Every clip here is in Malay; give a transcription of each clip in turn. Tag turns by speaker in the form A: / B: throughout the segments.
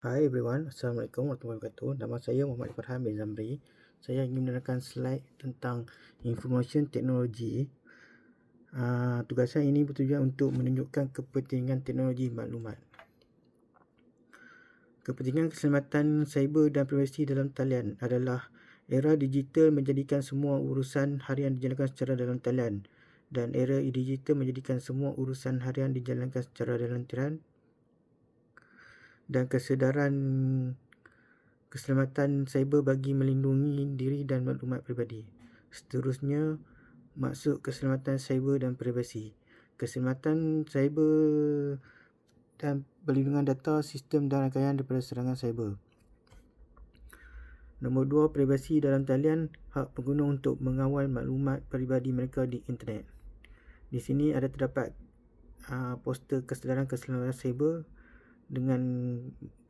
A: Hi everyone, Assalamualaikum warahmatullahi wabarakatuh. Nama saya Muhammad Farhan bin Zamri. Saya ingin menerangkan slide tentang information technology. Tugasan ini bertujuan untuk menunjukkan kepentingan teknologi maklumat. Kepentingan keselamatan cyber dan privasi dalam talian adalah era digital menjadikan semua urusan harian dijalankan secara dalam talian, dan era digital menjadikan semua urusan harian dijalankan secara dalam talian, dan kesedaran keselamatan cyber bagi melindungi diri dan maklumat peribadi. Seterusnya, maksud keselamatan cyber dan privasi. Keselamatan cyber dan perlindungan data, sistem dan rangkaian daripada serangan cyber. Nombor 2, privasi dalam talian, hak pengguna untuk mengawal maklumat peribadi mereka di internet. Di sini ada terdapat poster kesedaran keselamatan cyber dengan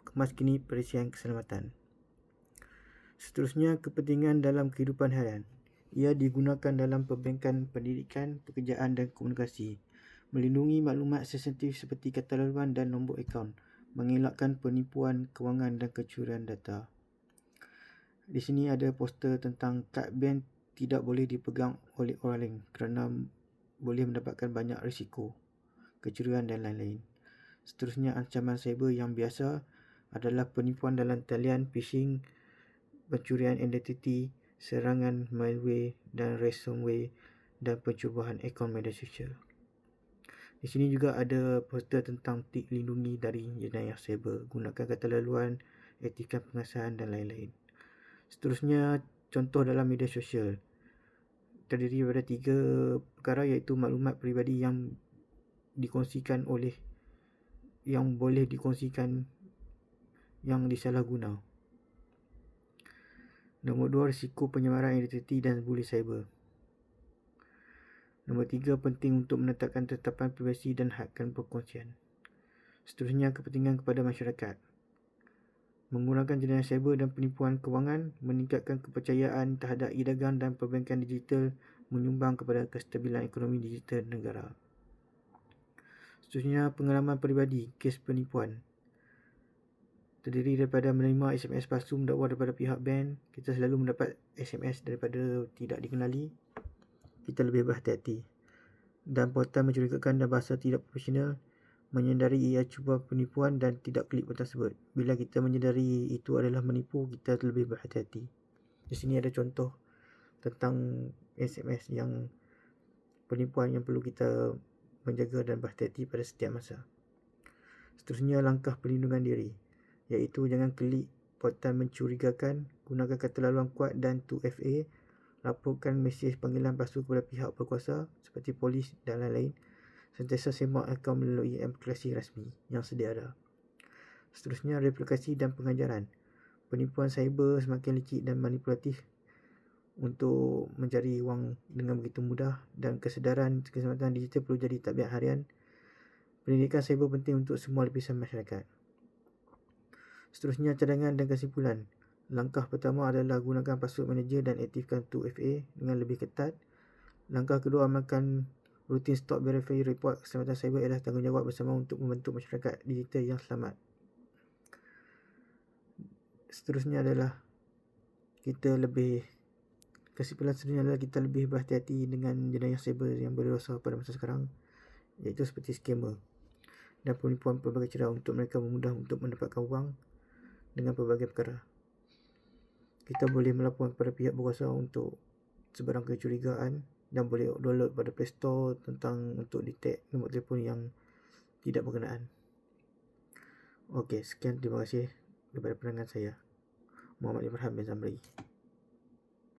A: kemas kini perisian keselamatan. Seterusnya, kepentingan dalam kehidupan harian. Ia digunakan dalam perbankan, pendidikan, pekerjaan dan komunikasi. Melindungi maklumat sensitif seperti kata laluan dan nombor akaun. Mengelakkan penipuan kewangan dan kecurian data. Di sini ada poster tentang kad bank tidak boleh dipegang oleh orang lain kerana boleh mendapatkan banyak risiko, kecurian dan lain-lain. Seterusnya, ancaman cyber yang biasa adalah penipuan dalam talian, phishing, pencurian identiti, serangan malware dan ransomware, dan pencubahan akaun media sosial. Di sini juga ada poster tentang tip lindungi dari jenayah cyber, gunakan kata laluan, aktifkan pengesahan dan lain-lain. Seterusnya, contoh dalam media sosial terdiri daripada 3 perkara, iaitu maklumat peribadi yang dikongsikan oleh yang boleh dikongsikan yang disalahguna. Nombor 2, risiko penyemaran identiti dan bully cyber. Nombor 3, penting untuk menetapkan tetapan privasi dan hadkan perkongsian. Seterusnya, kepentingan kepada masyarakat. Mengurangkan jenayah cyber dan penipuan kewangan, meningkatkan kepercayaan terhadap e-dagang dan perbankan digital, menyumbang kepada kestabilan ekonomi digital negara. Seterusnya, pengalaman peribadi, kes penipuan. Terdiri daripada menerima SMS palsu mendakwa daripada pihak bank. Kita selalu mendapat SMS daripada tidak dikenali. Kita lebih berhati-hati. Dan portal mencurigakan dan bahasa tidak profesional. Menyedari ia cuba penipuan dan tidak klik butang tersebut. Bila kita menyedari itu adalah menipu, kita lebih berhati-hati. Di sini ada contoh tentang SMS yang penipuan yang perlu kita menjaga dan berhati-hati pada setiap masa. Seterusnya, langkah perlindungan diri, iaitu jangan klik portal mencurigakan, gunakan kata laluan kuat dan 2FA, laporkan mesej panggilan palsu kepada pihak berkuasa seperti polis dan lain-lain. Sentiasa semak akaun melalui aplikasi rasmi yang sedia ada. Seterusnya, replikasi dan pengajaran. Penipuan cyber semakin licik dan manipulatif untuk mencari wang dengan begitu mudah, dan kesedaran keselamatan digital perlu jadi tabiat harian. Pendidikan cyber penting untuk semua lapisan masyarakat. Seterusnya, cadangan dan kesimpulan. Langkah pertama adalah gunakan password manager dan aktifkan 2FA dengan lebih ketat. Langkah kedua, amalkan rutin stop verify report. Keselamatan cyber adalah tanggungjawab bersama untuk membentuk masyarakat digital yang selamat. Seterusnya adalah kesimpulan seterusnya adalah kita lebih berhati-hati dengan jenayah cyber yang berdosa pada masa sekarang, iaitu seperti scammer dan penipuan pelbagai cara untuk mereka memudah untuk mendapatkan wang dengan pelbagai perkara. Kita boleh melaporkan kepada pihak berkuasa untuk sebarang kecurigaan dan boleh download pada Play Store tentang untuk detect nombor telefon yang tidak berkenaan. Okey, sekian, terima kasih daripada pandangan saya, Muhammad Farhan bin Zamri.